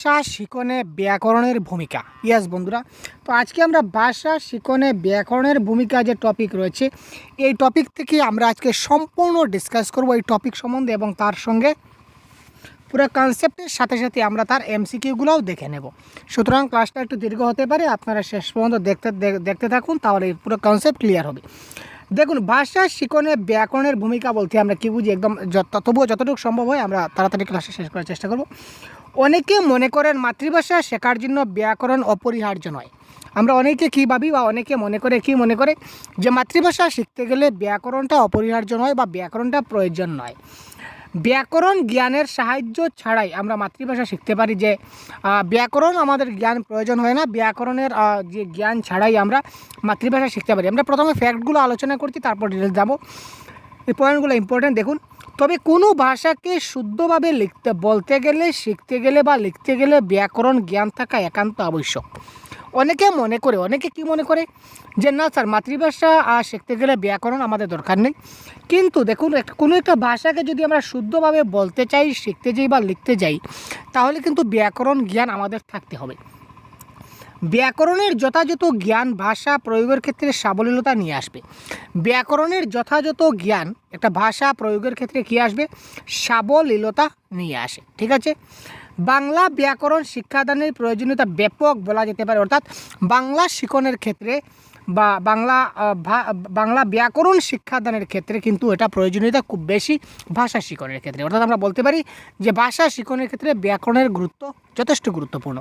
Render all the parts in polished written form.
ভাষা শিখনে ব্যাকরণের ভূমিকা। ইয়াস বন্ধুরা, তো আজকে আমরা ভাষা শিখনে ব্যাকরণের ভূমিকা যে টপিক রয়েছে, এই টপিক থেকে আমরা আজকে সম্পূর্ণ ডিসকাস করব এই টপিক সম্বন্ধে, এবং তার সঙ্গে পুরো কনসেপ্টের সাথে সাথে আমরা তার এমসিকিউগুলোও দেখে নেব। সুতরাং ক্লাসটা একটু দীর্ঘ হতে পারে, আপনারা শেষ পর্যন্ত দেখতে থাকুন, তাহলে পুরো কনসেপ্ট ক্লিয়ার হবে। দেখুন, ভাষা শিখনে ব্যাকরণের ভূমিকা বলতে আমরা কী বুঝি, একদম তবুও যতটুকু সম্ভব হয় আমরা তাড়াতাড়ি ক্লাসে শেষ করার চেষ্টা করব। অনেকে মনে করেন মাতৃভাষা শেখার জন্য ব্যাকরণ অপরিহার্য নয়। আমরা অনেকে কী ভাবি বা অনেকে মনে করে যে মাতৃভাষা শিখতে গেলে ব্যাকরণটা অপরিহার্য নয় বা ব্যাকরণটা প্রয়োজন নয়। ব্যাকরণ জ্ঞানের সাহায্য ছাড়াই আমরা মাতৃভাষা শিখতে পারি, যে ব্যাকরণ আমাদের জ্ঞান প্রয়োজন হয় না, ব্যাকরণের যে জ্ঞান ছাড়াই আমরা মাতৃভাষা শিখতে পারি। আমরা প্রথমে ফ্যাক্টগুলো আলোচনা করছি, তারপর ডিটেলস যাবো। এই পয়েন্টগুলো ইম্পর্টেন্ট। দেখুন, তবে কোনো ভাষাকে শুদ্ধভাবে বলতে গেলে, শিখতে গেলে বা লিখতে গেলে ব্যাকরণ জ্ঞান থাকা একান্ত আবশ্যক। অনেকে কি মনে করে যে না স্যার, মাতৃভাষা শিখতে গেলে ব্যাকরণ আমাদের দরকার নেই। কিন্তু দেখুন, কোনো একটা ভাষাকে যদি আমরা শুদ্ধভাবে বলতে চাই, শিখতে যাই বা লিখতে যাই, তাহলে কিন্তু ব্যাকরণ জ্ঞান আমাদের থাকতে হবে। ব্যাকরণের যথাযথ জ্ঞান ভাষা প্রয়োগের ক্ষেত্রে সাবলীলতা নিয়ে আসবে। ব্যাকরণের যথাযথ জ্ঞান একটা ভাষা প্রয়োগের ক্ষেত্রে কী আসবে? সাবলীলতা নিয়ে আসে। ঠিক আছে, বাংলা ব্যাকরণ শিক্ষাদানের প্রয়োজনীয়তা ব্যাপক বলা যেতে পারে। অর্থাৎ বাংলা শিখনের ক্ষেত্রে বা বাংলা ব্যাকরণ শিক্ষাদানের ক্ষেত্রে কিন্তু এটা প্রয়োজনীয়তা খুব বেশি ভাষা শিখনের ক্ষেত্রে। অর্থাৎ আমরা বলতে পারি যে ভাষা শিখনের ক্ষেত্রে ব্যাকরণের গুরুত্ব যথেষ্ট গুরুত্বপূর্ণ।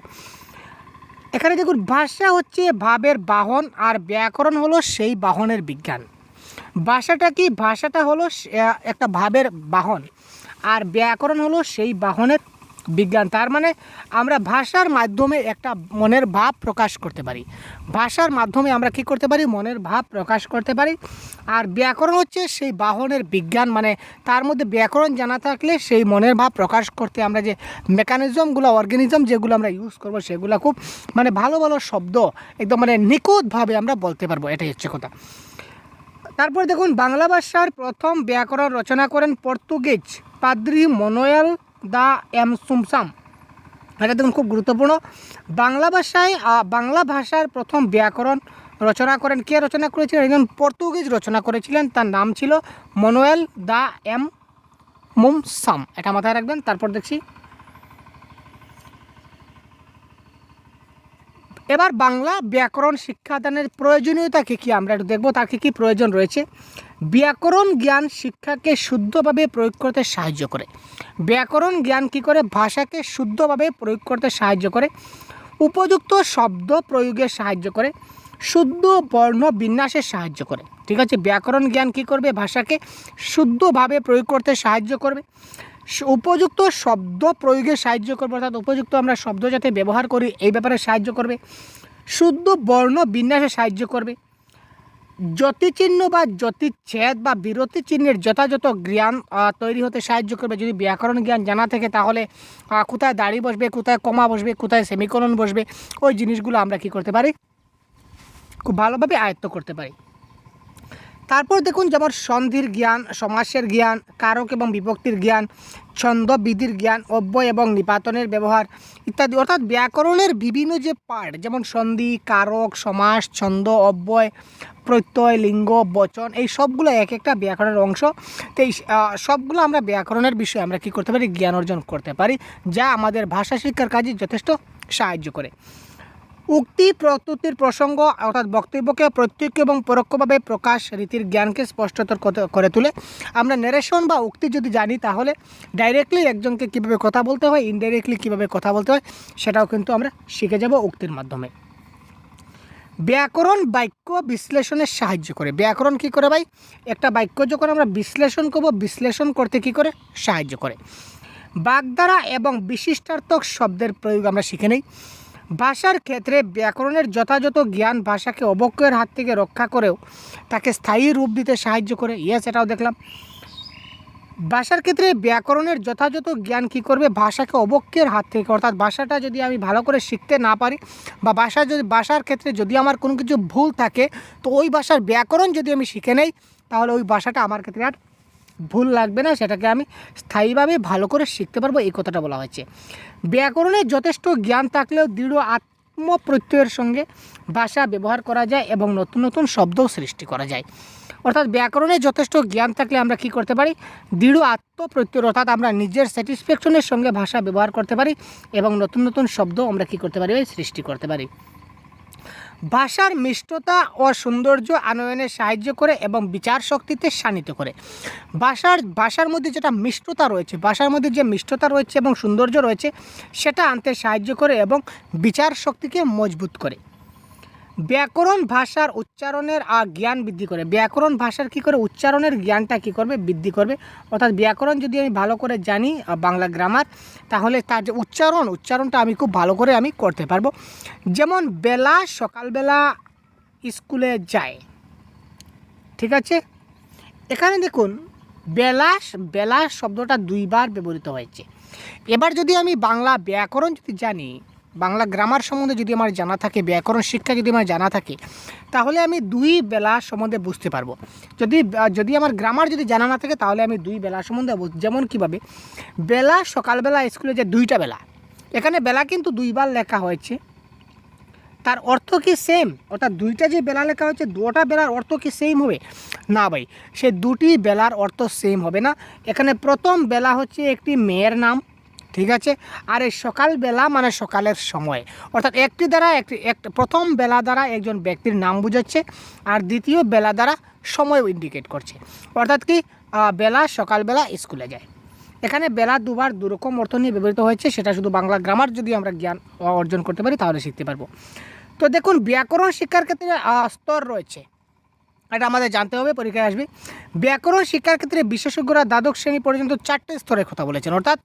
এখানে দেখুন, ভাষা হচ্ছে ভাবের বাহন, আর ব্যাকরণ হলো সেই বাহনের বিজ্ঞান। ভাষাটা কি? ভাষাটা হলো একটা ভাবের বাহন, আর ব্যাকরণ হলো সেই বাহনের বিজ্ঞান। তার মানে আমরা ভাষার মাধ্যমে একটা মনের ভাব প্রকাশ করতে পারি। ভাষার মাধ্যমে আমরা কি করতে পারি? মনের ভাব প্রকাশ করতে পারি। আর ব্যাকরণ হচ্ছে সেই বাহনের বিজ্ঞান, মানে তার মধ্যে ব্যাকরণ জানা থাকলে সেই মনের ভাব প্রকাশ করতে আমরা যে মেকানিজমগুলো, অর্গানিজম যেগুলো আমরা ইউজ করব, সেগুলো খুব ভালো ভালো শব্দ একদম নিখুঁতভাবে আমরা বলতে পারবো। এটাই হচ্ছে কথা। তারপর দেখুন, বাংলা ভাষার প্রথম ব্যাকরণ রচনা করেন পর্তুগিজ পাদ্রি মনোয়েল দা এমসুমসাম। এটা দেখুন খুব গুরুত্বপূর্ণ। বাংলা ভাষার প্রথম ব্যাকরণ রচনা করেন কে? রচনা করেছিলেন একজন পর্তুগিজ রচনা করেছিলেন, তার নাম ছিল মনোয়েল দা এমসুমসাম। এটা মাথায় রাখবেন। তারপর দেখছি, এবার বাংলা ব্যাকরণ শিক্ষাদানের প্রয়োজনীয়তা কী আমরা একটু দেখব, তার কী প্রয়োজন রয়েছে। ব্যাকরণ জ্ঞান শিক্ষাকে শুদ্ধভাবে প্রয়োগ করতে সাহায্য করে। ব্যাকরণ জ্ঞান কী করে? ভাষাকে শুদ্ধভাবে প্রয়োগ করতে সাহায্য করে, উপযুক্ত শব্দ প্রয়োগে সাহায্য করে, শুদ্ধ বর্ণ বিন্যাসে সাহায্য করে। ঠিক আছে, ব্যাকরণ জ্ঞান কী করবে? ভাষাকে শুদ্ধভাবে প্রয়োগ করতে সাহায্য করবে, উপযুক্ত শব্দ প্রয়োগে সাহায্য করবে, অর্থাৎ উপযুক্ত আমরা শব্দ যাতে ব্যবহার করি এই ব্যাপারে সাহায্য করবে, শুদ্ধ বর্ণ বিন্যাসে সাহায্য করবে, জ্যোতিচিহ্ন বা জ্যোতিচ্ছেদ বা বিরতি চিহ্নের যথাযথ জ্ঞান তৈরি হতে সাহায্য করবে। যদি ব্যাকরণ জ্ঞান জানা থাকে, তাহলে কোথায় দাড়ি বসবে, কোথায় কমা বসবে, কোথায় সেমিকোলন বসবে, ওই জিনিসগুলো আমরা কী করতে পারি? খুব ভালোভাবে আয়ত্ত করতে পারি। তারপর দেখুন, যেমন সন্ধির জ্ঞান, সমাসের জ্ঞান, কারক এবং বিভক্তির জ্ঞান, ছন্দবিধির জ্ঞান, অব্যয় এবং নিপাতনের ব্যবহার ইত্যাদি। অর্থাৎ ব্যাকরণের বিভিন্ন যে পার্ট, যেমন সন্ধি, কারক, সমাস, ছন্দ, অব্যয়, প্রত্যয়, লিঙ্গ, বচন, এই সবগুলো এক একটা ব্যাকরণের অংশ। তো এই সবগুলো আমরা ব্যাকরণের বিষয়ে আমরা কী করতে পারি? জ্ঞান অর্জন করতে পারি, যা আমাদের ভাষা শিক্ষার কাজে যথেষ্ট সাহায্য করে। উক্তি প্রত্যুক্তির প্রসঙ্গ, অর্থাৎ বক্তব্যকে প্রত্যক্ষ এবং পরোক্ষভাবে প্রকাশ রীতির জ্ঞানকে স্পষ্টতর করে তোলে। আমরা ন্যারেশন বা উক্তি যদি জানি, তাহলে ডাইরেক্টলি একজনকে কীভাবে কথা বলতে হয়, ইনডাইরেক্টলি কীভাবে কথা বলতে হয়, সেটাও কিন্তু আমরা শিখে যাব উক্তির মাধ্যমে। ব্যাকরণ বাক্য বিশ্লেষণের সাহায্য করে। ব্যাকরণ কী করে ভাই? একটা বাক্য যখন আমরা বিশ্লেষণ করব, বিশ্লেষণ করতে কী করে? সাহায্য করে। বাগধারা এবং বিশিষ্টার্থক শব্দের প্রয়োগ আমরা শিখে নেই। ভাষার ক্ষেত্রে ব্যাকরণের যথাযথ জ্ঞান ভাষাকে অবক্ষয়ের হাত থেকে রক্ষা করেও তাকে স্থায়ী রূপ দিতে সাহায্য করে। এটাও দেখলাম। ভাষার ক্ষেত্রে ব্যাকরণের যথাযথ জ্ঞান কী করবে? ভাষাকে অবক্ষয়ের হাত থেকে, অর্থাৎ ভাষাটা যদি আমি ভালো করে শিখতে না পারি, বা ভাষার ক্ষেত্রে যদি আমার কোনো কিছু ভুল থাকে, তো ওই ভাষার ব্যাকরণ যদি আমি শিখে নেই, তাহলে ওই ভাষাটা আমার ক্ষেত্রে আর ভুল লাগবে না, সেটাকে আমি স্থায়ীভাবে ভালো করে শিখতে পারবো, এই কথাটা বলা হয়েছে। ব্যাকরণের যথেষ্ট জ্ঞান থাকলেও দৃঢ় আত্মপ্রত্যয়ের সঙ্গে ভাষা ব্যবহার করা যায় এবং নতুন নতুন শব্দও সৃষ্টি করা যায়। অর্থাৎ ব্যাকরণের যথেষ্ট জ্ঞান থাকলে আমরা কি করতে পারি, দৃঢ় আত্মপ্রত্যয় অর্থাৎ আমরা নিজের স্যাটিসফ্যাকশনের সঙ্গে ভাষা ব্যবহার করতে পারি এবং নতুন নতুন শব্দ আমরা কি করতে পারি, সৃষ্টি করতে পারি। ভাষার মিষ্টতা ও সৌন্দর্য আনয়নে সাহায্য করে এবং বিচার শক্তিতে শানিত করে। ভাষার মধ্যে যেটা মিষ্টতা রয়েছে, ভাষার মধ্যে যে মিষ্টতা রয়েছে এবং সৌন্দর্য রয়েছে, সেটা আনতে সাহায্য করে এবং বিচার শক্তিকে মজবুত করে। ব্যাকরণ ভাষার উচ্চারণের জ্ঞান বৃদ্ধি করে। ব্যাকরণ ভাষার কী করে উচ্চারণের জ্ঞানটা কী করবে, বৃদ্ধি করবে। অর্থাৎ ব্যাকরণ যদি আমি ভালো করে জানি, বাংলা গ্রামার, তাহলে তার যে উচ্চারণটা আমি খুব ভালো করে আমি করতে পারবো। যেমন বেলা, সকালবেলা স্কুলে ঠিক আছে। এখানে দেখুন বেলা শব্দটা দুইবার ব্যবহৃত হয়েছে। এবার যদি আমি বাংলা ব্যাকরণ যদি জানি, বাংলা গ্রামার সম্বন্ধে যদি আমার জানা থাকে, ব্যাকরণ শিক্ষা যদি আমার জানা থাকে, তাহলে আমি দুই বেলা সম্বন্ধে বুঝতে পারবো। যদি আমার গ্রামার যদি জানা না থাকে, তাহলে আমি দুই বেলা সম্বন্ধে যেমন কীভাবে বেলা, সকালবেলা স্কুলে যে দুইটা বেলা, এখানে বেলা কিন্তু দুইবার লেখা হয়েছে, তার অর্থ কি সেম? অর্থাৎ দুইটা যে বেলা লেখা হয়েছে, দুটা বেলার অর্থ কি সেম হবে? না ভাই, সে দুটি বেলার অর্থ সেম হবে না। এখানে প্রথম বেলা হচ্ছে একটি মেয়ের নাম, ঠিক আছে, আর এই সকালবেলা মানে সকালের সময়, অর্থাৎ প্রথম বেলা দ্বারা একজন ব্যক্তির নাম বোঝাচ্ছে, আর দ্বিতীয় বেলা দ্বারা সময় ইন্ডিকেট করছে। অর্থাৎ কি বেলা, সকালবেলা স্কুলে যায়। এখানে বেলা দুবার দুরকম অর্থ নিয়ে ব্যবহৃত হয়েছে, সেটা শুধু বাংলা গ্রামার যদি আমরা জ্ঞান অর্জন করতে পারি তাহলে শিখতে পারবো। তো দেখুন, ব্যাকরণ শিক্ষার ক্ষেত্রে স্তর রয়েছে, এটা আমাদের জানতে হবে, পরীক্ষায় আসবে। ব্যাকরণ শিক্ষার ক্ষেত্রে বিশেষজ্ঞরা দ্বাদশ শ্রেণী পর্যন্ত 4টে স্তরের কথা বলেছেন। অর্থাৎ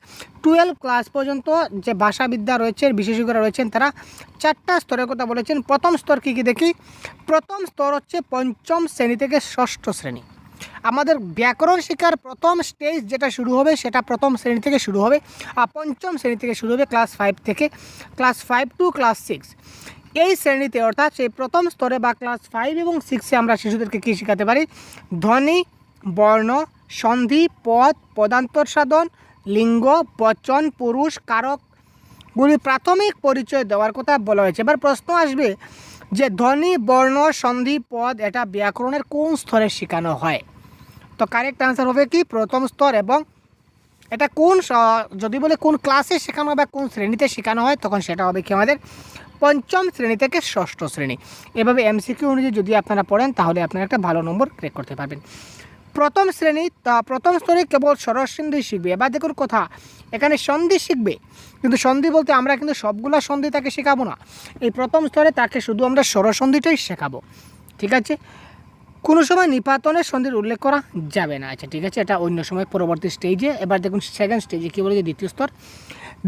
12 ক্লাস পর্যন্ত যে ভাষাবিদ্যা রয়েছে, বিশেষজ্ঞরা রয়েছেন, তারা 4টা স্তরের কথা বলেছেন। প্রথম স্তর কী দেখি। প্রথম স্তর হচ্ছে 5ম শ্রেণী থেকে 6ষ্ঠ শ্রেণী। আমাদের ব্যাকরণ শিক্ষার প্রথম স্টেজ যেটা শুরু হবে, সেটা প্রথম শ্রেণী থেকে শুরু হবে, আর 5ম শ্রেণী থেকে শুরু হবে, ক্লাস 5 থেকে, ক্লাস 5 টু ক্লাস 6। এই শ্রেণীতে অর্থাৎ সেই প্রথম স্তরে বা ক্লাস 5 এবং 6-এ আমরা শিশুদেরকে কী শেখাতে পারি, ধ্বনি, বর্ণ, সন্ধি, পদ, পদান্তর সাধন, লিঙ্গ, বচন, পুরুষ, কারকগুলি প্রাথমিক পরিচয় দেওয়ার কথা বলা হয়েছে। এবার প্রশ্ন আসবে যে ধ্বনি, বর্ণ, সন্ধি, পদ এটা ব্যাকরণের কোন স্তরে শেখানো হয়? তো কারেক্ট আনসার হবে কি প্রথম স্তর। এবং এটা যদি বলে কোন ক্লাসে শেখানো বা কোন শ্রেণীতে শেখানো হয়, তখন সেটা হবে কি আমাদের 5ম শ্রেণী থেকে 6ষ্ঠ শ্রেণী। এভাবে এমসিকিউ অনুযায়ী যদি আপনারা পড়েন, তাহলে আপনারা একটা ভালো নম্বর ক্র্যাক করতে পারবেন। প্রথম স্তরে কেবল স্বরস সন্ধি শিখবে। এবার দেখুন কথা, এখানে সন্ধি শিখবে, কিন্তু সন্ধি বলতে আমরা কিন্তু সবগুলা সন্ধি তাকে শেখাবো না। এই প্রথম স্তরে তাকে শুধু আমরা স্বরসন্ধিটাই শেখাবো, ঠিক আছে। কোনো সময় নিপাতনের সন্ধির উল্লেখ করা যাবে না। আচ্ছা, ঠিক আছে, এটা অন্য সময় পরবর্তী স্টেজে। এবার দেখুন সেকেন্ড স্টেজে কী বলে,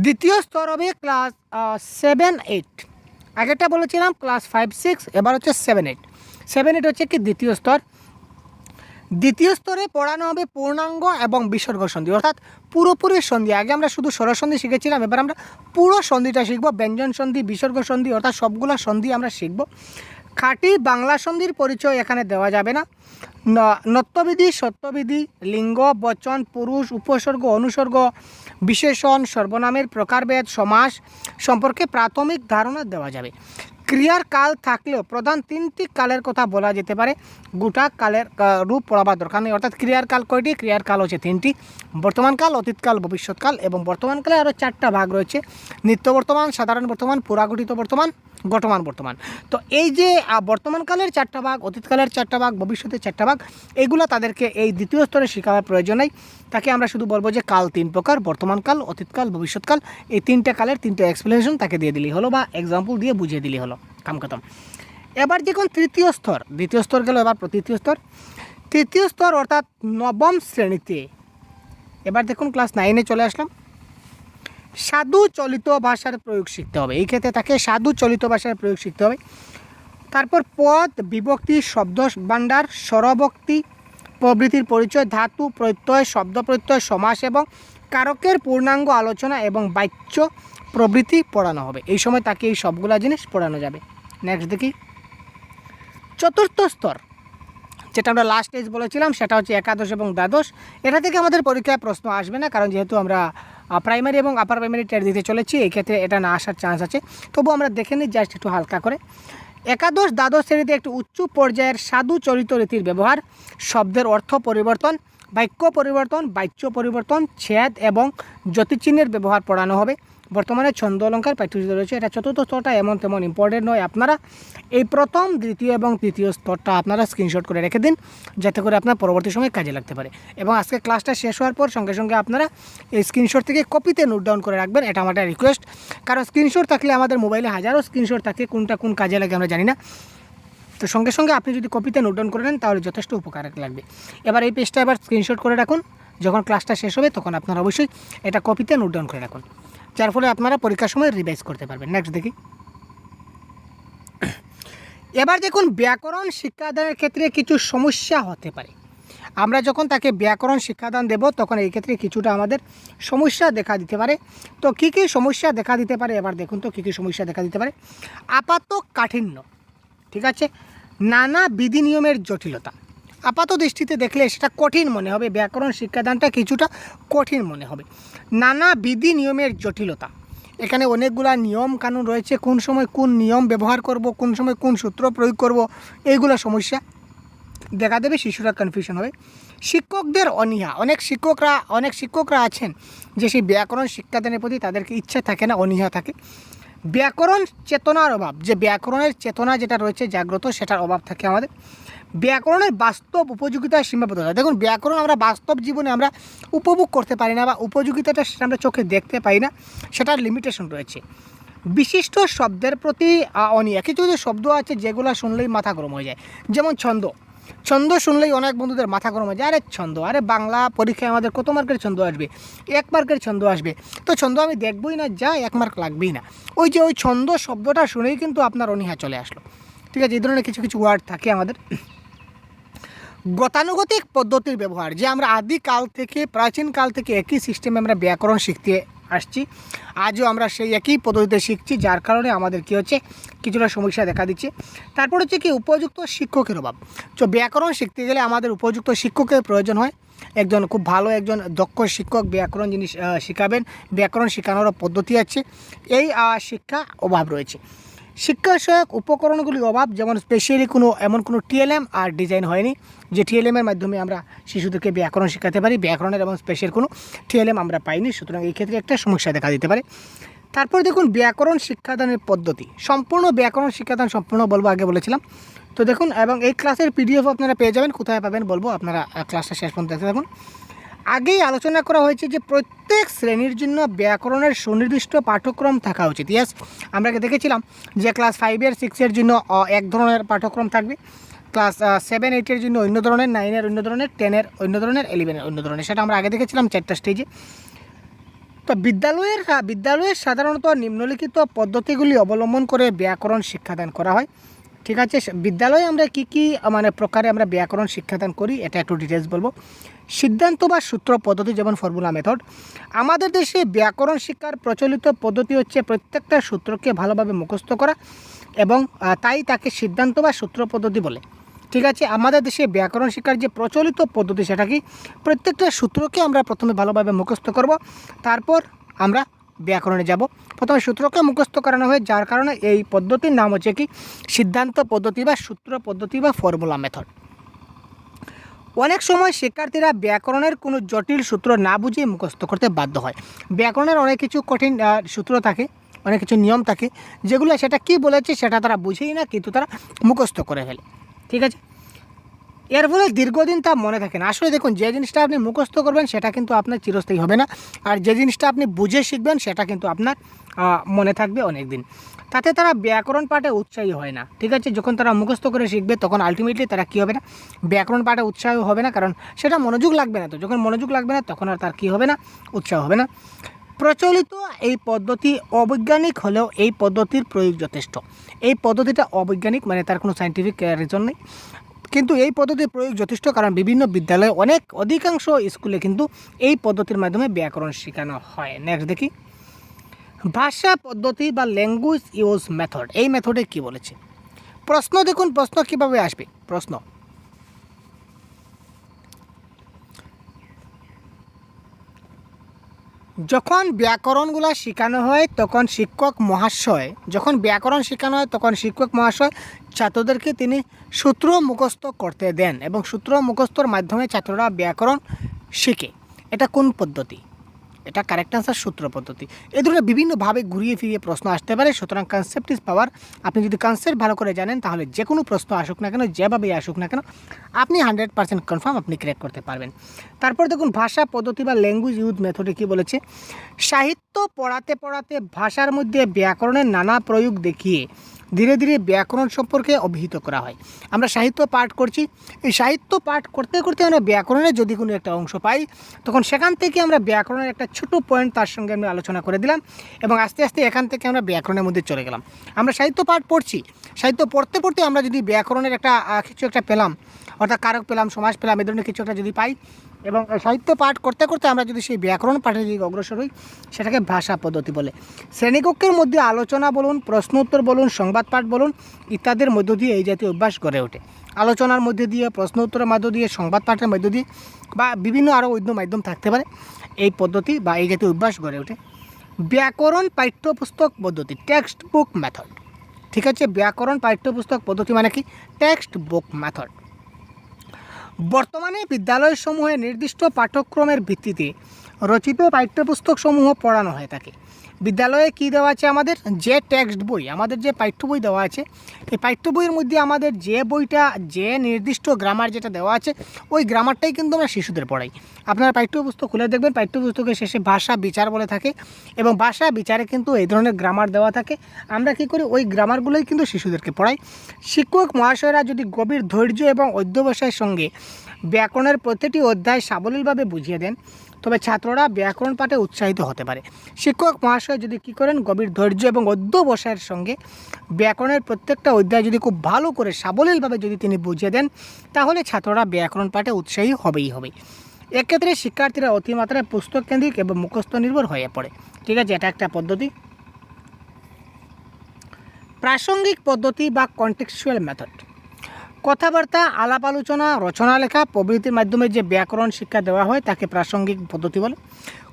দ্বিতীয় স্তর হবে ক্লাস 7-8। আগেরটা বলেছিলাম ক্লাস 5-6, এবার হচ্ছে 7-8। 7-8 হচ্ছে কি দ্বিতীয় স্তর। দ্বিতীয় স্তরে পড়ানো হবে পূর্ণাঙ্গ এবং বিসর্গ সন্ধি, অর্থাৎ পুরোপুরি সন্ধি। আগে আমরা শুধু স্বরসন্ধি শিখেছিলাম, এবার আমরা পুরো সন্ধিটা শিখবো, ব্যঞ্জন সন্ধি, বিসর্গ সন্ধি, অর্থাৎ সবগুলো সন্ধি আমরা শিখব। খাঁটি বাংলা সন্ধির পরিচয় এখানে দেওয়া যাবে না। নত্যবিধি, সত্যবিধি, লিঙ্গ, বচন, পুরুষ, উপসর্গ, অনুসর্গ, বিশেষণ, সর্বনামের প্রকারভেদ, সমাস সম্পর্কে প্রাথমিক ধারণা দেওয়া যাবে। ক্রিয়ার কাল থাকলেও প্রধান 3টি কালের কথা বলা যেতে পারে, গোটা কালের রূপ পড়াবার দরকার নেই। অর্থাৎ ক্রিয়ার কাল কয়টি? ক্রিয়ার কাল হচ্ছে 3টি, বর্তমানকাল, অতীতকাল, ভবিষ্যৎকাল। এবং বর্তমানকালে আরও 4টা ভাগ রয়েছে, নিত্য বর্তমান, সাধারণ বর্তমান, পুরাগঠিত বর্তমান, গঠমান বর্তমান। তো এই যে বর্তমানকালের 4টা ভাগ, অতীতকালের 4টা ভাগ, ভবিষ্যতের 4টা ভাগ, এইগুলো তাদেরকে এই দ্বিতীয় স্তরে শেখাবার প্রয়োজন নেই। তাকে আমরা শুধু বলবো যে কাল 3 প্রকার, বর্তমানকাল, অতীতকাল, ভবিষ্যৎকাল। এই 3টে কালের 3টে এক্সপ্লেনেশন তাকে দিয়ে দিলেই হলো, বা এক্সাম্পল দিয়ে বুঝিয়ে দিলেই হলো, কাম খতম। এবার দেখুন তৃতীয় স্তর, দ্বিতীয় স্তর গেল, এবার তৃতীয় স্তর। তৃতীয় স্তর অর্থাৎ 9ম শ্রেণীতে। এবার দেখুন ক্লাস 9-এ চলে আসলাম। সাধু চলিত ভাষার প্রয়োগ শিখতে হবে। এই ক্ষেত্রে তাকে সাধু চলিত ভাষার প্রয়োগ শিখতে হবে। তারপর পদ, বিভক্তি, শব্দ ভাণ্ডার, স্বরভক্তি প্রভৃতির পরিচয়, ধাতু প্রত্যয়, শব্দ প্রত্যয়, সমাস এবং কারকের পূর্ণাঙ্গ আলোচনা এবং বাচ্য প্রভৃতি পড়ানো হবে। এই সময় তাকে এই সবগুলা জিনিস পড়ানো যাবে। নেক্সট দেখি চতুর্থ স্তর। যেটা আমরা লাস্ট স্টেজ বলেছিলাম সেটা হচ্ছে একাদশ এবং দ্বাদশ। এটা থেকে আমাদের পরীক্ষায় প্রশ্ন আসবে না, কারণ যেহেতু আমরা প্রাইমারি এবং আপার প্রাইমারি টেট দিতে চলেছি, এই ক্ষেত্রে এটা না আসার চান্স আছে। তবু আমরা দেখে নিই জাস্ট একটু হালকা করে। একাদশ দ্বাদশ শ্রেণীতে একটি উচ্চ পর্যায়ের সাধু চরিত রীতির ব্যবহার, শব্দের অর্থ পরিবর্তন, বাক্য পরিবর্তন, বাচ্য পরিবর্তন, ছেদ এবং জ্যোতিচিহ্নের ব্যবহার পড়ানো হবে। বর্তমানে ছন্দ অলঙ্কার পাঠ্যসূচিতে রয়েছে। এটা চতুর্থ স্তরটা এমন তেমন ইম্পর্টেন্ট নয়। আপনারা এই প্রথম, দ্বিতীয় এবং তৃতীয় স্তরটা আপনারা স্ক্রিনশট করে রেখে দিন, যাতে করে আপনার পরবর্তী সময় কাজে লাগতে পারে। এবং আজকে ক্লাসটা শেষ হওয়ার পর সঙ্গে সঙ্গে আপনারা এই স্ক্রিনশট থেকে কপিতে নোট ডাউন করে রাখবেন। এটা আমার একটা রিকোয়েস্ট, কারণ স্ক্রিনশট থাকলে আমাদের মোবাইলে হাজারো স্ক্রিনশট থাকে, কোনটা কোন কাজে লাগে আমরা জানি না। তো সঙ্গে সঙ্গে আপনি যদি কপিতে নোট ডাউন করে নেন তাহলে যথেষ্ট উপকার লাগবে। এবার এই পেজটা এবার স্ক্রিনশট করে রাখুন, যখন ক্লাসটা শেষ হবে তখন আপনারা অবশ্যই এটা কপিতে নোট ডাউন করে রাখুন, যার ফলে আপনারা পরীক্ষার সময় রিভাইজ করতে পারবেন। নেক্সট দেখি। এবার দেখুন, ব্যাকরণ শিক্ষাদানের ক্ষেত্রে কিছু সমস্যা হতে পারে। আমরা যখন তাকে ব্যাকরণ শিক্ষাদান দেব তখন এই ক্ষেত্রে কিছুটা আমাদের সমস্যা দেখা দিতে পারে। তো কী কী সমস্যা দেখা দিতে পারে এবার দেখুন তো কী কী সমস্যা দেখা দিতে পারে। আপাত কাঠিন্য, ঠিক আছে, নানা বিধি নিয়মের জটিলতা। আপাত দৃষ্টিতে দেখলে সেটা কঠিন মনে হবে, ব্যাকরণ শিক্ষাদানটা কিছুটা কঠিন মনে হবে। নানা বিধি নিয়মের জটিলতা, এখানে অনেকগুলা নিয়ম কানুন রয়েছে, কোন সময় কোন নিয়ম ব্যবহার করব, কোন সময় কোন সূত্র প্রয়োগ করব, এইগুলো সমস্যা দেখা দেবে, শিশুরা কনফিউশন হবে। শিক্ষকদের অনীহা, অনেক শিক্ষকরা আছেন যে সেই ব্যাকরণ শিক্ষাদানের প্রতি তাদেরকে ইচ্ছা থাকে না, অনীহা থাকে। ব্যাকরণ চেতনার অভাব, যে ব্যাকরণের চেতনা যেটা রয়েছে জাগ্রত, সেটার অভাব থাকে আমাদের। ব্যাকরণের বাস্তব উপযোগিতার সীমাবদ্ধতা, দেখুন ব্যাকরণ আমরা বাস্তব জীবনে আমরা উপভোগ করতে পারি না, বা উপযোগিতাটা সেটা আমরা চোখে দেখতে পাই না, সেটার লিমিটেশন রয়েছে। বিশিষ্ট শব্দের প্রতি অনীহা, কিছু কিছু শব্দ আছে যেগুলো শুনলেই মাথা গরম হয়ে যায়, যেমন ছন্দ। ছন্দ শুনলেই অনেক বন্ধুদের মাথা গরম হয়ে যায়, আরে ছন্দ, আরে বাংলা পরীক্ষায় আমাদের কত মার্কের ছন্দ আসবে, 1 মার্কের ছন্দ আসবে, তো ছন্দ আমি দেখবই না, যা 1 মার্ক লাগবেই না। ওই যে ওই ছন্দ শব্দটা শুনেই কিন্তু আপনার অনীহা চলে আসলো, ঠিক আছে। এই ধরনের কিছু কিছু ওয়ার্ড থাকে আমাদের। গতানুগতিক পদ্ধতির ব্যবহার, যে আমরা আদিকাল থেকে, প্রাচীনকাল থেকে একই সিস্টেমে আমরা ব্যাকরণ শিখতে আসছি, আজও আমরা সেই একই পদ্ধতিতে শিখছি, যার কারণে আমাদের কী হচ্ছে, কিছুটা সমস্যা দেখা দিচ্ছে। তারপর হচ্ছে কি, উপযুক্ত শিক্ষকের অভাব। তো ব্যাকরণ শিখতে গেলে আমাদের উপযুক্ত শিক্ষকের প্রয়োজন হয়, একজন খুব ভালো একজন দক্ষ শিক্ষক ব্যাকরণ জিনিস শেখাবেন, ব্যাকরণ শেখানোরও পদ্ধতি আছে, এই শিক্ষা অভাব রয়েছে। শিক্ষা সহায়ক উপকরণগুলির অভাব, যেমন স্পেশালি এমন কোনো টিএলএম আর ডিজাইন হয়নি যে টিএলএমের মাধ্যমে আমরা শিশুদেরকে ব্যাকরণ শেখাতে পারি, ব্যাকরণের এবং স্পেশাল কোনো টিএলএম আমরা পাইনি, সুতরাং এই ক্ষেত্রে একটা সমস্যা দেখা দিতে পারে। তারপর দেখুন, ব্যাকরণ শিক্ষাদানের পদ্ধতি, সম্পূর্ণ ব্যাকরণ শিক্ষাদান সম্পূর্ণ বলবো, আগে বলেছিলাম। তো দেখুন, এবং এই ক্লাসের পিডিএফ আপনারা পেয়ে যাবেন, কোথায় পাবেন বলবো, আপনারা ক্লাসটা শেষ পর্যন্ত দেখতে থাকুন। আগেই আলোচনা করা হয়েছে যে প্রত্যেক শ্রেণীর জন্য ব্যাকরণের সুনির্দিষ্ট পাঠ্যক্রম থাকা উচিত। ইয়াস, আমরা দেখেছিলাম যে ক্লাস 5 আর 6 জন্য এক ধরনের পাঠ্যক্রম থাকবে, ক্লাস 7, 8 জন্য অন্য ধরনের, 9 অন্য ধরনের, 10 অন্য ধরনের, 11 অন্য ধরনের, সেটা আমরা আগে দেখেছিলাম 4টা স্টেজে। তো বিদ্যালয়ের সাধারণত নিম্নলিখিত পদ্ধতিগুলি অবলম্বন করে ব্যাকরণ শিক্ষাদান করা হয়, ঠিক আছে। বিদ্যালয়ে আমরা কী মানে প্রকারে আমরা ব্যাকরণ শিক্ষাদান করি এটা একটু ডিটেলস বলবো। সিদ্ধান্ত বা সূত্র পদ্ধতি, যেমন ফর্মুলা মেথড। আমাদের দেশে ব্যাকরণ শিক্ষার প্রচলিত পদ্ধতি হচ্ছে প্রত্যেকটা সূত্রকে ভালোভাবে মুখস্থ করা, এবং তাই তাকে সিদ্ধান্ত বা সূত্র পদ্ধতি বলে, ঠিক আছে। আমাদের দেশে ব্যাকরণ শিক্ষার যে প্রচলিত পদ্ধতি সেটা কি, প্রত্যেকটা সূত্রকে আমরা প্রথমে ভালোভাবে মুখস্থ করব, তারপর আমরা ব্যাকরণে যাব। প্রথমে সূত্রকে মুখস্থ করানো হয়, যার কারণে এই পদ্ধতির নাম হচ্ছে কি, সিদ্ধান্ত পদ্ধতি বা সূত্র পদ্ধতি বা ফর্মুলা মেথড। অনেক সময় শিক্ষার্থীরা ব্যাকরণের কোনো জটিল সূত্র না বুঝে মুখস্থ করতে বাধ্য হয়। ব্যাকরণের অনেক কিছু কঠিন সূত্র থাকে, অনেক কিছু নিয়ম থাকে, যেগুলো সেটা কি বলেছে সেটা তারা বুঝেই না, কিন্তু তারা মুখস্থ করে ফেলে, ঠিক আছে। এর ফলে দীর্ঘদিন তা মনে থাকে না। আসলে দেখুন, যে জিনিসটা আপনি মুখস্থ করবেন সেটা কিন্তু আপনার চিরস্থায়ী হবে না, আর যে জিনিসটা আপনি বুঝে শিখবেন সেটা কিন্তু আপনার মনে থাকবে অনেক দিন। তাতে তারা ব্যাকরণ পাঠে উৎসাহী হয় না, ঠিক আছে। যখন তারা মুখস্থ করে শিখবে তখন আলটিমেটলি তারা কী হবে না, ব্যাকরণ পাঠে উৎসাহী হবে না, কারণ সেটা মনোযোগ লাগবে না। তো যখন মনোযোগ লাগবে না তখন আর তার কী হবে না, উৎসাহ হবে না। প্রচলিত এই পদ্ধতি অবৈজ্ঞানিক হলেও এই পদ্ধতির প্রয়োগ যথেষ্ট। এই পদ্ধতিটা অবৈজ্ঞানিক, মানে তার কোনো সায়েন্টিফিক রিজন নেই, কিন্তু এই পদ্ধতির প্রয়োগ যথেষ্ট, কারণ বিভিন্ন বিদ্যালয়ে অধিকাংশ স্কুলে কিন্তু এই পদ্ধতির মাধ্যমে ব্যাকরণ শেখানো হয়। নেক্সট দেখি, ভাষা পদ্ধতি বা ল্যাঙ্গুয়েজ ইউজ মেথড। এই মেথডে কি বলেছে, প্রশ্ন দেখুন, প্রশ্ন কিভাবে আসবে। প্রশ্ন, যখন ব্যাকরণগুলো শেখানো হয় তখন শিক্ষক মহাশয় ছাত্রদেরকে তিনি সূত্র মুখস্থ করতে দেন এবং সূত্র মুখস্থর মাধ্যমে ছাত্ররা ব্যাকরণ শিখে। এটা কোন পদ্ধতি? এটা কারেক্ট আনসার সূত্র পদ্ধতি। এই ধরনের বিভিন্নভাবে ঘুরিয়ে ফিরিয়ে প্রশ্ন আসতে পারে, সুতরাং কনসেপ্ট ইজ পাওয়ার। আপনি যদি কনসেপ্ট ভালো করে জানেন তাহলে যে কোনো প্রশ্ন আসুক না কেন, যেভাবেই আসুক না কেন, আপনি 100% কনফার্ম আপনি ক্র্যাক করতে পারবেন। তারপর দেখুন ভাষা পদ্ধতি বা ল্যাঙ্গুয়েজ ইউজ মেথডে কী বলেছে, সাহিত্য পড়াতে পড়াতে ভাষার মধ্যে ব্যাকরণের নানা প্রয়োগ দেখিয়ে ধীরে ধীরে ব্যাকরণ সম্পর্কে অভিহিত করা হয়। আমরা সাহিত্য পাঠ করছি, এই সাহিত্য পাঠ করতে করতে আমরা ব্যাকরণের যদি কোনো একটা অংশ পাই তখন সেখান থেকে আমরা ব্যাকরণের একটা ছোটো পয়েন্ট তার সঙ্গে আমরা আলোচনা করে দিলাম এবং আস্তে আস্তে এখান থেকে আমরা ব্যাকরণের মধ্যে চলে গেলাম। আমরা সাহিত্য পাঠ পড়ছি, সাহিত্য পড়তে পড়তে আমরা যদি ব্যাকরণের একটা কিছু একটা পেলাম, অর্থাৎ কারক পেলাম, সমাস পেলাম, এই ধরনের কিছু একটা যদি পাই এবং সাহিত্য পাঠ করতে করতে আমরা যদি সেই ব্যাকরণ পাঠের দিকে অগ্রসর হই, সেটাকে ভাষা পদ্ধতি বলে। শ্রেণীকক্ষের মধ্যে আলোচনা বলুন, প্রশ্ন উত্তর বলুন, সংবাদ পাঠ বলুন ইত্যাদির মধ্য দিয়ে এই জাতীয় অভ্যাস গড়ে ওঠে। আলোচনার মধ্যে দিয়ে, প্রশ্ন উত্তরের মধ্য দিয়ে, সংবাদ পাঠের মধ্য দিয়ে বা বিভিন্ন আরও অন্য মাধ্যম থাকতে পারে, এই পদ্ধতি বা এই জাতীয় অভ্যাস গড়ে ওঠে। ব্যাকরণ পাঠ্যপুস্তক পদ্ধতি, টেক্সট বুক মেথড। ঠিক আছে, ব্যাকরণ পাঠ্যপুস্তক পদ্ধতি মানে কি? Text book method. বর্তমানে বিদ্যালয়সমূহে নির্দিষ্ট পাঠ্যক্রমের ভিত্তিতে রচিত পাঠ্যপুস্তকসমূহ পড়ানো হয়ে থাকে। বিদ্যালয়ে কী দেওয়া আছে আমাদের? যে টেক্সট বই, আমাদের যে পাঠ্য বই দেওয়া আছে, এই পাঠ্য বইয়ের মধ্যে আমাদের যে বইটা, যে নির্দিষ্ট গ্রামার যেটা দেওয়া আছে, ওই গ্রামারটাই কিন্তু আমরা শিশুদের পড়াই। আপনারা পাঠ্যপুস্তক খুলে দেখবেন, পাঠ্যপুস্তকের শেষে ভাষা বিচার বলে থাকে এবং ভাষা বিচারে কিন্তু এই ধরনের গ্রামার দেওয়া থাকে। আমরা কী করি? ওই গ্রামারগুলোই কিন্তু শিশুদেরকে পড়াই। শিক্ষক মহাশয়রা যদি গভীর ধৈর্য এবং অধ্যবসায়ের সঙ্গে ব্যাকরণের প্রতিটি অধ্যায় সাবলীলভাবে বুঝিয়ে দেন তবে ছাত্ররা ব্যাকরণ পাঠে উৎসাহিত হতে পারে। শিক্ষক মহাশয় যদি কী করেন? গভীর ধৈর্য এবং অধ্যবসায়ের সঙ্গে ব্যাকরণের প্রত্যেকটা অধ্যায় যদি খুব ভালো করে সাবলীলভাবে যদি তিনি বুঝিয়ে দেন তাহলে ছাত্ররা ব্যাকরণ পাঠে উৎসাহী হবেই হবে। এক্ষেত্রে শিক্ষার্থীরা অতিমাত্রায় পুস্তক কেন্দ্রিক এবং মুখস্থ নির্ভর হয়ে পড়ে। ঠিক আছে, এটা একটা পদ্ধতি। প্রাসঙ্গিক পদ্ধতি বা কন্টেক্সচুয়াল মেথড, কথাবার্তা, আলাপ আলোচনা, রচনা লেখা প্রভৃতির মাধ্যমে যে ব্যাকরণ শিক্ষা দেওয়া হয় তাকে প্রাসঙ্গিক পদ্ধতি বলে।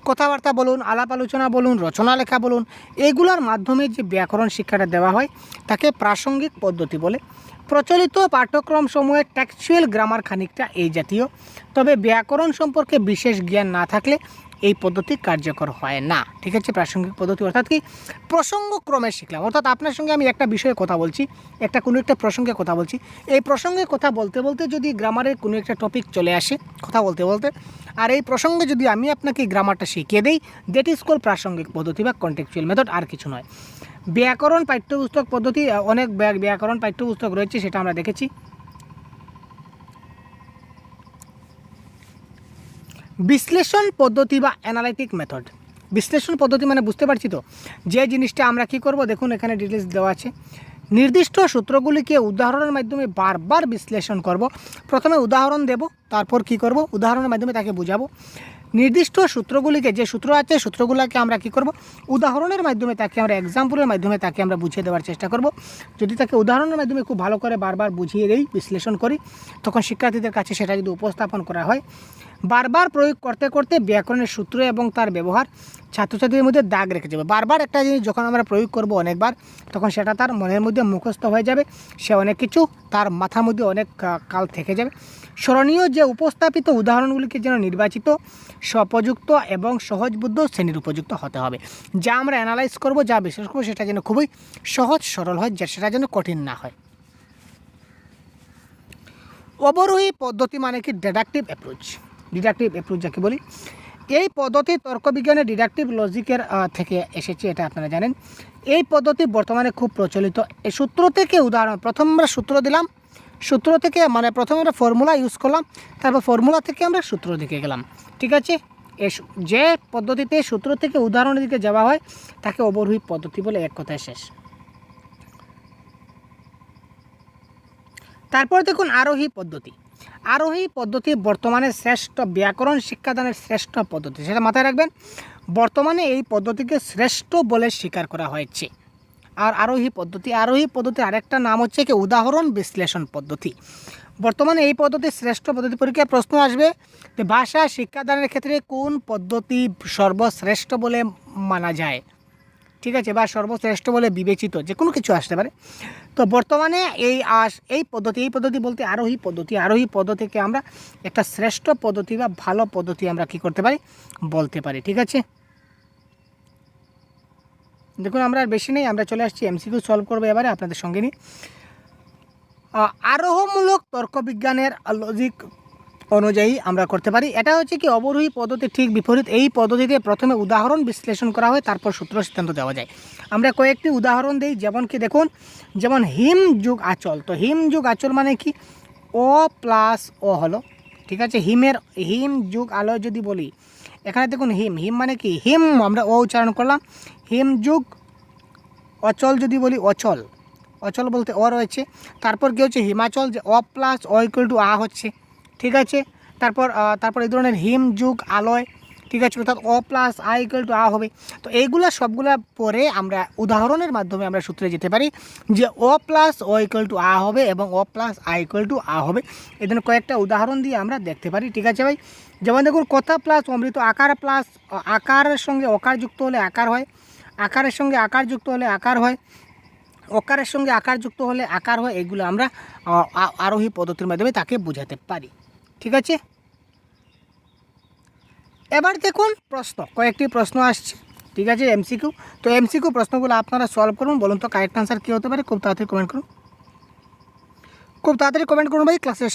কথাবার্তা বলুন, আলাপ আলোচনা বলুন, রচনা লেখা বলুন, এগুলোর মাধ্যমে যে ব্যাকরণ শিক্ষাটা দেওয়া হয় তাকে প্রাসঙ্গিক পদ্ধতি বলে। প্রচলিত পাঠ্যক্রম সমূহে টেক্সচুয়াল গ্রামার খানিকটা এই জাতীয়, তবে ব্যাকরণ সম্পর্কে বিশেষ জ্ঞান না থাকলে এই পদ্ধতি কার্যকর হয় না। ঠিক আছে, প্রাসঙ্গিক পদ্ধতি অর্থাৎ কি? প্রসঙ্গক্রমে শিখলাম, অর্থাৎ আপনার সঙ্গে আমি একটা বিষয়ে কথা বলছি, কোনো একটা প্রসঙ্গে কথা বলছি, এই প্রসঙ্গে কথা বলতে বলতে যদি গ্রামারের কোনো একটা টপিক চলে আসে কথা বলতে বলতে, আর এই প্রসঙ্গে যদি আমি আপনাকে গ্রামারটা শিখিয়ে দিই, দ্যাট ইজ কল প্রাসঙ্গিক পদ্ধতি বা কন্টেক্সচুয়াল মেথড, আর কিছু নয়। ব্যাকরণ পাঠ্যপুস্তক পদ্ধতি, অনেক ব্যাকরণ পাঠ্যপুস্তক রয়েছে, সেটা আমরা দেখেছি। বিশ্লেষণ পদ্ধতি বা অ্যানালাইটিক মেথড। বিশ্লেষণ পদ্ধতি মানে বুঝতে পারছি তো, যে জিনিসটা আমরা কি করব, দেখুন এখানে ডিটেলস দেওয়া আছে। নির্দিষ্ট সূত্রগুলিকে উদাহরণের মাধ্যমে বারবার বিশ্লেষণ করব। প্রথমে উদাহরণ দেব, তারপর কি করব? উদাহরণের মাধ্যমে তাকে বোঝাবো। নির্দিষ্ট সূত্রগুলিকে, যে সূত্র আছে সূত্রগুলোকে আমরা কি করব? উদাহরণের মাধ্যমে তাকে আমরা এক্সাম্পলের মাধ্যমে তাকে আমরা বুঝিয়ে দেওয়ার চেষ্টা করব। যদি তাকে উদাহরণের মাধ্যমে খুব ভালো করে বারবার বুঝিয়ে দেই, বিশ্লেষণ করি, তখন শিক্ষার্থীদের কাছে সেটা যদি উপস্থাপন করা হয়, বারবার প্রয়োগ করতে করতে ব্যাকরণের সূত্র এবং তার ব্যবহার ছাত্রছাত্রীদের মধ্যে দাগ রেখে যাবে। বারবার একটা জিনিস যখন আমরা প্রয়োগ করব অনেকবার, তখন সেটা তার মনের মধ্যে মুখস্থ হয়ে যাবে, সে অনেক কিছু তার মাথার মধ্যে অনেক কাল থেকে যাবে। স্মরণীয় যে উপস্থাপিত উদাহরণগুলিকে যেন নির্বাচিত, সপযুক্ত এবং সহজবুদ্ধ শ্রেণীর উপযুক্ত হতে হবে। যা আমরা অ্যানালাইজ করব, যা বিশ্লেষণ করব, সেটা যেন খুবই সহজ সরল হয়, সেটা যেন কঠিন না হয়। অবরোহী পদ্ধতি মানে কি? Deductive approach. ডিডাকটিভ অ্যাপ্রোচ যাকে বলি, এই পদ্ধতি তর্কবিজ্ঞানের ডিডাকটিভ লজিকের থেকে এসেছে, এটা আপনারা জানেন। এই পদ্ধতি বর্তমানে খুব প্রচলিত। এই সূত্র থেকে উদাহরণ, প্রথম আমরা সূত্র দিলাম, সূত্র থেকে মানে প্রথমে আমরা ফর্মুলা ইউজ করলাম, তারপর ফর্মুলা থেকে আমরা সূত্র দিকে গেলাম। ঠিক আছে, যে পদ্ধতিতে সূত্র থেকে উদাহরণের দিকে যাওয়া হয় তাকে অবরোহী পদ্ধতি বলে, এক কথায় শেষ। তারপর দেখুন আরোহী পদ্ধতি। আরোহী পদ্ধতি বর্তমানে শ্রেষ্ঠ ব্যাকরণ শিক্ষাদানের শ্রেষ্ঠ পদ্ধতি, সেটা মাথায় রাখবেন। বর্তমানে এই পদ্ধতিকে শ্রেষ্ঠ বলে স্বীকার করা হয়েছে। আর আরোহী পদ্ধতির আরেকটা নাম হচ্ছে কি? উদাহরণ বিশ্লেষণ পদ্ধতি। বর্তমানে এই পদ্ধতি শ্রেষ্ঠ পদ্ধতি, পরীক্ষায় প্রশ্ন আসবে যে ভাষা শিক্ষাদানের ক্ষেত্রে কোন পদ্ধতি সর্বশ্রেষ্ঠ বলে মানা যায়, ঠিক আছে, বা সর্বশ্রেষ্ঠ বলে বিবেচিত, যে কোনো কিছু আসতে পারে। তো বর্তমানে এই পদ্ধতি বলতে আরোহী পদ্ধতিকে আমরা একটা শ্রেষ্ঠ পদ্ধতি বা ভালো পদ্ধতি আমরা কি করতে পারি, বলতে পারি, ঠিক আছে। দেখুন আমরা আর বেশি নেই, আমরা চলে আসছি এমসিকিউ সলভ করবো এবারে আপনাদের সঙ্গে নিয়ে। আরোহমূলক তর্কবিজ্ঞানের লজিক অনুযায়ী আমরা করতে পারি। এটা হচ্ছে কি অবরোহী পদ্ধতি ঠিক বিপরীত। এই পদ্ধতিতে প্রথমে উদাহরণ বিশ্লেষণ করা হয়, তারপর সূত্র সিদ্ধান্ত দেওয়া যায়। আমরা কয়েকটি উদাহরণ দিই, যেমন কি দেখুন, যেমন হিম যুগ আচল। তো হিম যুগ আচল মানে কি, ও প্লাস ও হলো, ঠিক আছে। হিম যুগ আলো যদি বলি, এখানে দেখুন হিম মানে কি, হিম আমরা ও উচ্চারণ করলাম। হিম যুগ অচল যদি বলি, অচল বলতে অ রয়েছে, তারপর কি হচ্ছে হিমাচল, যে অ প্লাস অ ইকুয়াল টু আ হচ্ছে, ঠিক আছে। তারপর এই ধরনের হিম যুগ আলয়, ঠিক আছে, অর্থাৎ অ প্লাস আ ইকুয়াল টু আ হবে। তো এইগুলা সবগুলা পরে আমরা উদাহরণের মাধ্যমে আমরা সূত্রে যেতে পারি যে অ প্লাস অ ইকুয়াল টু আ হবে এবং অ প্লাস আ ইকুয়াল টু আ হবে। এই ধরনের কয়েকটা উদাহরণ দিয়ে আমরা দেখতে পারি, ঠিক আছে ভাই। যেমন দেখুন কথা প্লাস অমৃত, আকার প্লাস আকারের সঙ্গে অকার যুক্ত হলে আকার হয়, আকারের সঙ্গে আকার যুক্ত হলে আকার হয়, অকারের সঙ্গে আকার যুক্ত হলে আকার হয়। এগুলো আমরা আরোহী পদ্ধতির মাধ্যমে তাকে বোঝাতে পারি, ঠিক আছে। এবার দেখুন প্রশ্ন, কয়েকটি প্রশ্ন আসছে, ঠিক আছে, এমসিকিউ। তো এমসিকিউ প্রশ্নগুলো আপনারা সলভ করুন। বলুন তো কারেক্ট আনসার কী হতে পারে, খুব তাড়াতাড়ি কমেন্ট করুন ভাই। ক্লাসের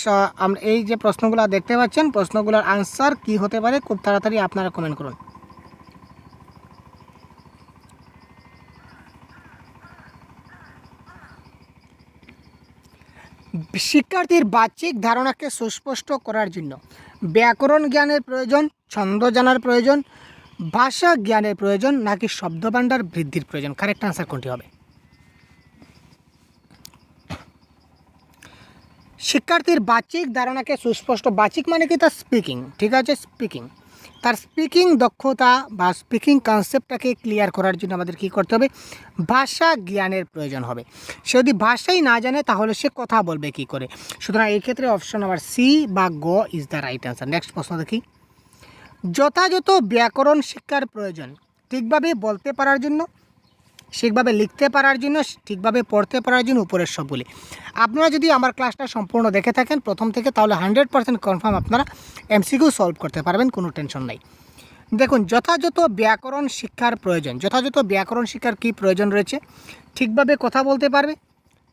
এই যে প্রশ্নগুলো দেখতে পাচ্ছেন, প্রশ্নগুলোর আনসার কী হতে পারে, খুব তাড়াতাড়ি আপনারা কমেন্ট করুন। শিক্ষার্থীর বাহ্যিক ধারণাকে সুস্পষ্ট করার জন্য ব্যাকরণ জ্ঞানের প্রয়োজন, ছন্দ জানার প্রয়োজন, ভাষা জ্ঞানের প্রয়োজন, নাকি শব্দভাণ্ডার বৃদ্ধির প্রয়োজন? কারেক্ট আনসার কোনটি হবে? শিক্ষার্থীর বাহ্যিক ধারণাকে সুস্পষ্ট, বাহ্যিক মানে কি তার স্পিকিং, ঠিক আছে, তার স্পিকিং দক্ষতা বা স্পিকিং কনসেপ্টটাকে ক্লিয়ার করার জন্য আমাদের কী করতে হবে, ভাষা জ্ঞানের প্রয়োজন হবে। সে যদি ভাষাই না জানে তাহলে সে কথা বলবে কী করে? সুতরাং এই ক্ষেত্রে অপশন নাম্বার সি বা গ is the right answer. Next প্রশ্ন দেখি, যথাযথ ব্যাকরণ শিক্ষার প্রয়োজন ঠিকভাবে বলতে পারার জন্য, ঠিকভাবে লিখতে পারার জন্য, ঠিকভাবে পড়তে পারার জন্য উপরের সবগুলি। আপনারা যদি আমার ক্লাসটা সম্পূর্ণ দেখে থাকেন প্রথম থেকে, তাহলে 100% কনফার্ম আপনারা এমসিকিউ সলভ করতে পারবেন, কোনো টেনশন নাই। দেখুন যথাযথ ব্যাকরণ শিক্ষার প্রয়োজন, যথাযথ ব্যাকরণ শিক্ষার কী প্রয়োজন রয়েছে? ঠিকভাবে কথা বলতে পারবে,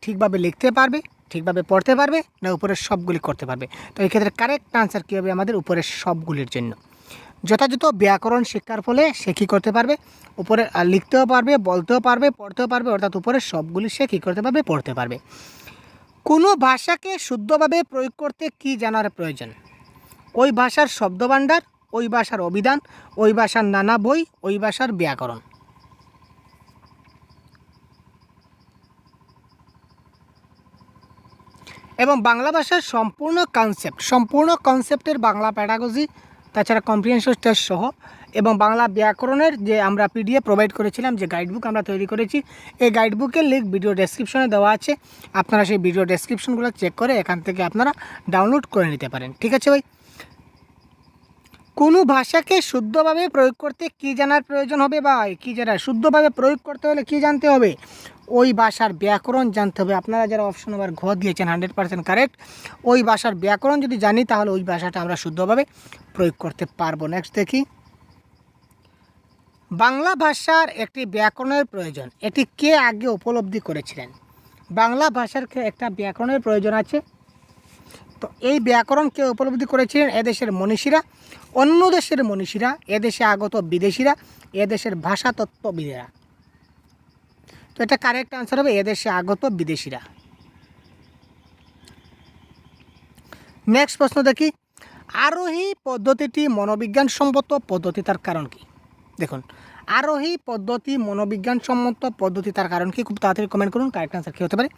ঠিকভাবে লিখতে পারবে, ঠিকভাবে পড়তে পারবে, না উপরের সবগুলি করতে পারবে? তো এই ক্ষেত্রে কারেক্ট আনসার কী হবে আমাদের, উপরের সবগুলির জন্য। যথাযথ ব্যাকরণ শিক্ষার ফলে সে কী করতে পারবে, উপরে লিখতেও পারবে, বলতেও পারবে, পড়তেও পারবে, অর্থাৎ উপরের সবগুলি সে কী করতে পারবে, পড়তে পারবে। কোনো ভাষাকে শুদ্ধভাবে প্রয়োগ করতে কী জানার প্রয়োজন? ওই ভাষার শব্দভাণ্ডার, ওই ভাষার অভিধান, ওই ভাষার নানা বই, ওই ভাষার ব্যাকরণ। এবং বাংলা ভাষার সম্পূর্ণ কনসেপ্টের বাংলা প্যাডাগজি, তাছাড়া কম্প্রিহেনশন টেস্ট সহ, এবং বাংলা ব্যাকরণের যে আমরা পিডিএফ প্রোভাইড করেছিলাম, যে গাইডবুক আমরা তৈরি করেছি, এই গাইডবুকের লিঙ্ক ভিডিও ডেসক্রিপশনে দেওয়া আছে। আপনারা সেই ভিডিও ডেসক্রিপশনগুলো চেক করে এখান থেকে আপনারা ডাউনলোড করে নিতে পারেন, ঠিক আছে ভাই। কোনো ভাষাকে শুদ্ধভাবে প্রয়োগ করতে কী জানার প্রয়োজন হবে ভাই? কী জানা, শুদ্ধভাবে প্রয়োগ করতে হলে কী জানতে হবে? ওই ভাষার ব্যাকরণ জানতে হবে। আপনারা যারা অপশন নাম্বার ঘ দিয়েছেন 100% কারেক্ট। ওই ভাষার ব্যাকরণ যদি জানি তাহলে ওই ভাষাটা আমরা শুদ্ধভাবে প্রয়োগ করতে পারবো। নেক্সট দেখি, বাংলা ভাষার একটি ব্যাকরণের প্রয়োজন, এটি কে আগে উপলব্ধি করেছিলেন? বাংলা ভাষার একটা ব্যাকরণের প্রয়োজন আছে, তো এই ব্যাকরণ কে উপলব্ধি করেছিলেন? এদেশের মনীষীরা, অন্য দেশের মনীষীরা, এদেশে আগত বিদেশিরা, এদেশের ভাষাতত্ত্ববিদেরা। তো এটা কারেক্ট আনসার হবে এদেশে আগত বিদেশিরা। নেক্সট প্রশ্ন দেখি, আরোহী পদ্ধতিটি মনোবিজ্ঞানসম্মত পদ্ধতি, তার কারণ কি? দেখুন আরোহী পদ্ধতি মনোবিজ্ঞানসম্মত পদ্ধতি, তার কারণ কি? খুব তাড়াতাড়ি কমেন্ট করুন কারেক্ট আনসার কী হতে পারে।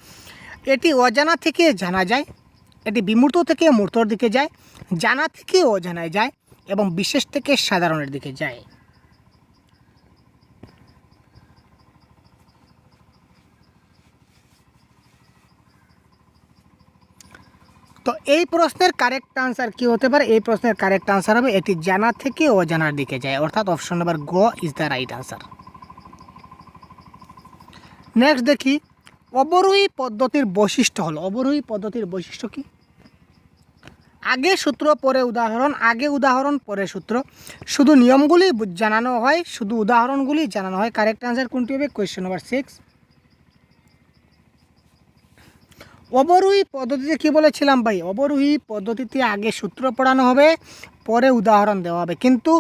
এটি অজানা থেকে জানা যায়, এটি বিমূর্ত থেকে মূর্তর দিকে যায়, জানা থেকে অজানায় যায়, এবং বিশেষ থেকে সাধারণের দিকে যায়। তো তো এই প্রশ্নের কারেক্ট আনসার কি হতে পারে? এই প্রশ্নের কারেক্ট আনসার হবে এটি জানা থেকে অজানার দিকে যায়, অর্থাৎ অপশন নাম্বার গ is the right answer. Next দেখি, অবরোহী পদ্ধতির বৈশিষ্ট্য হলো, অবরোহী পদ্ধতির বৈশিষ্ট্য কি? আগে সূত্র পরে উদাহরণ, আগে উদাহরণ পরে সূত্র, শুধু নিয়মগুলি জানানো হয়, শুধু উদাহরণগুলি জানানো হয়। কারেক্ট আনসার কোনটি হবে? Question number 6। অবরোহী পদ্ধতিতে কি বলেছিলাম ভাই? অবরোহী পদ্ধতিতে আগে সূত্র পড়ানো হবে, পরে উদাহরণ দেওয়া হবে, কিন্তু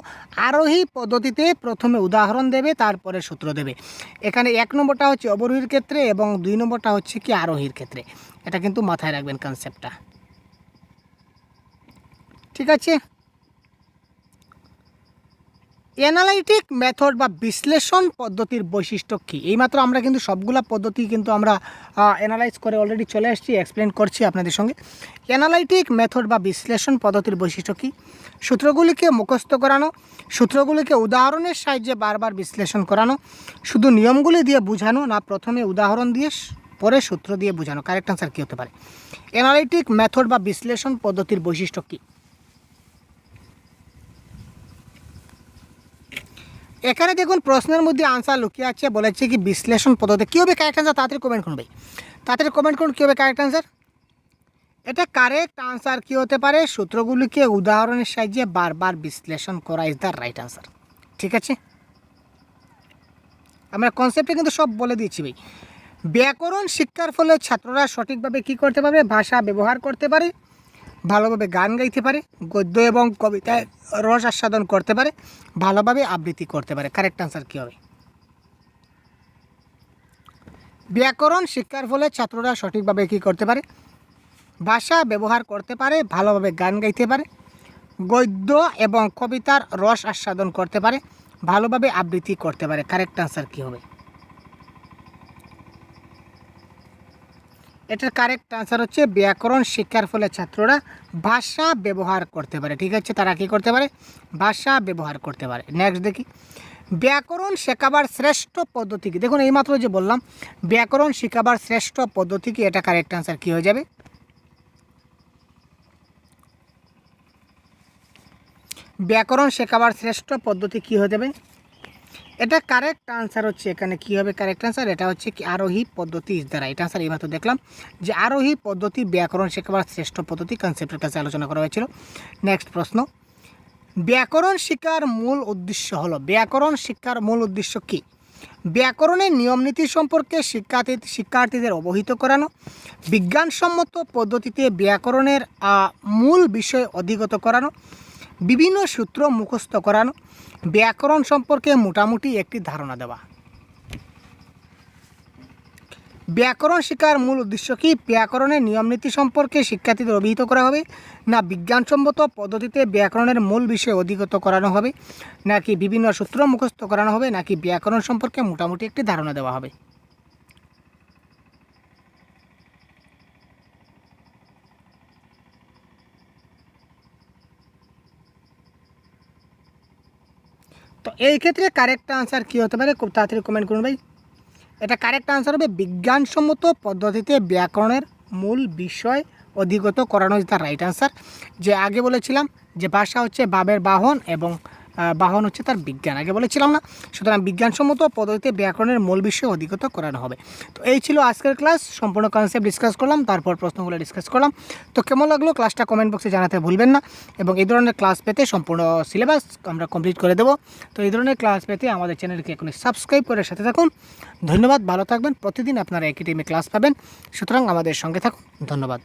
আরোহী পদ্ধতিতে প্রথমে উদাহরণ দেবে, তারপরে সূত্র দেবে। এখানে 1 নম্বরটা হচ্ছে অবরোহীর ক্ষেত্রে এবং 2 নম্বরটা হচ্ছে কি আরোহীর ক্ষেত্রে। এটা কিন্তু মাথায় রাখবেন কনসেপ্টটা, ঠিক আছে? অ্যানালাইটিক মেথড বা বিশ্লেষণ পদ্ধতির বৈশিষ্ট্য কী? এইমাত্র আমরা কিন্তু সবগুলা পদ্ধতি কিন্তু আমরা অ্যানালাইজ করে অলরেডি চলে আসছি, এক্সপ্লেন করছি আপনাদের সঙ্গে। অ্যানালাইটিক মেথড বা বিশ্লেষণ পদ্ধতির বৈশিষ্ট্য কী? সূত্রগুলিকে মুখস্থ করানো, সূত্রগুলিকে উদাহরণের সাহায্যে বারবার বিশ্লেষণ করানো, শুধু নিয়মগুলি দিয়ে বোঝানো, না প্রথমে উদাহরণ দিয়ে পরে সূত্র দিয়ে বোঝানো। কারেক্ট আনসার কী হতে পারে? অ্যানালাইটিক মেথড বা বিশ্লেষণ পদ্ধতির বৈশিষ্ট্য কী? এখানে দেখুন প্রশ্নের মধ্যে আনসার লুকিয়ে আছে, বলেছে কি বিশ্লেষণ পদ্ধতি। কী হবে কারেক্ট আনসার? তাড়াতাড়ি কমেন্ট করুন ভাই, তাড়াতাড়ি কমেন্ট করুন কী হবে কারেক্ট আনসার। এটা কারেক্ট আনসার কী হতে পারে? সূত্রগুলিকে উদাহরণের সাহায্যে বারবার বিশ্লেষণ করা ইজ দ্য রাইট আনসার, ঠিক আছে? আমরা কনসেপ্টে কিন্তু সব বলে দিয়েছি ভাই। ব্যাকরণ শিক্ষার ফলে ছাত্ররা সঠিকভাবে কী করতে পারবে? ভাষা ব্যবহার করতে পারে, ভালোভাবে গান গাইতে পারে, গদ্য এবং কবিতায় রস আস্বাদন করতে পারে, ভালোভাবে আবৃত্তি করতে পারে। কারেক্ট আনসার কী হবে? ব্যাকরণ শিক্ষার ফলে ছাত্ররা সঠিকভাবে কী করতে পারে? ভাষা ব্যবহার করতে পারে, ভালোভাবে গান গাইতে পারে, গদ্য এবং কবিতার রস আস্বাদন করতে পারে, ভালোভাবে আবৃত্তি করতে পারে। কারেক্ট আনসার কী হবে? এটার কারেক্ট আনসার হচ্ছে ব্যাকরণ শিক্ষার ফলে ছাত্ররা ভাষা ব্যবহার করতে পারে, ঠিক আছে? তারা কী করতে পারে? ভাষা ব্যবহার করতে পারে। নেক্সট দেখি, ব্যাকরণ শেখাবার শ্রেষ্ঠ পদ্ধতি কি? দেখুন এইমাত্র যে বললাম ব্যাকরণ শেখাবার শ্রেষ্ঠ পদ্ধতি কি, এটা কারেক্ট আনসার কী হয়ে যাবে? ব্যাকরণ শেখাবার শ্রেষ্ঠ পদ্ধতি কী হয়ে যাবে? এটা কারেক্ট আনসার হচ্ছে, এখানে কী হবে কারেক্ট আনসার? এটা হচ্ছে কি আরোহী পদ্ধতি ইজ দ্য রাইট আনসার। এইমাত্র দেখলাম যে আরোহী পদ্ধতি ব্যাকরণ শেখাবার শ্রেষ্ঠ পদ্ধতি, কনসেপ্টের কাছে আলোচনা করা হয়েছিল। নেক্সট প্রশ্ন, ব্যাকরণ শিক্ষার মূল উদ্দেশ্য হলো, ব্যাকরণ শিক্ষার মূল উদ্দেশ্য কী? ব্যাকরণের নিয়মনীতি সম্পর্কে শিক্ষার্থীদের অবহিত করানো, বিজ্ঞানসম্মত পদ্ধতিতে ব্যাকরণের মূল বিষয় অধিগত করানো, বিভিন্ন সূত্র মুখস্থ করানো, ব্যাকরণ সম্পর্কে মোটামুটি একটি ধারণা দেওয়া। ব্যাকরণ শিক্ষার মূল উদ্দেশ্য কি? ব্যাকরণের নিয়মনীতি সম্পর্কে শিক্ষার্থীদের অভিহিত করা হবে, না বিজ্ঞানসম্মত পদ্ধতিতে ব্যাকরণের মূল বিষয় অধিগত করানো হবে, নাকি বিভিন্ন সূত্র মুখস্থ করানো হবে, নাকি ব্যাকরণ সম্পর্কে মোটামুটি একটি ধারণা দেওয়া হবে? তো এই ক্ষেত্রে কারেক্ট আনসার কী হতে পারে? খুব তাড়াতাড়ি কমেন্ট করুন ভাই। এটা কারেক্ট আনসার হবে বিজ্ঞানসম্মত পদ্ধতিতে ব্যাকরণের মূল বিষয় অধিগত করানো ইজ দ্য রাইট আনসার। যে আগে বলেছিলাম যে ভাষা হচ্ছে ভাবের বাহন এবং বাহন হচ্ছে তার বিজ্ঞান, আগে বলেছিলাম না? সুতরাং বিজ্ঞানসম্মত পদ্ধতিতে ব্যাকরণের মূল বিষয় অধিগত করানো হবে। তো এই ছিল আজকের ক্লাস, সম্পূর্ণ কনসেপ্ট ডিসকাস করলাম, তারপর প্রশ্নগুলো ডিসকাস করলাম। তো কেমন লাগলো ক্লাসটা কমেন্ট বক্সে জানাতে ভুলবেন না, এবং এই ধরনের ক্লাস পেতে সম্পূর্ণ সিলেবাস আমরা কমপ্লিট করে দেবো। তো এই ধরনের ক্লাস পেতে আমাদের চ্যানেলকে এখনই সাবস্ক্রাইব করে সাথে থাকুন। ধন্যবাদ, ভালো থাকবেন। প্রতিদিন আপনারা একই টাইমে ক্লাস পাবেন, সুতরাং আমাদের সঙ্গে থাকুন। ধন্যবাদ।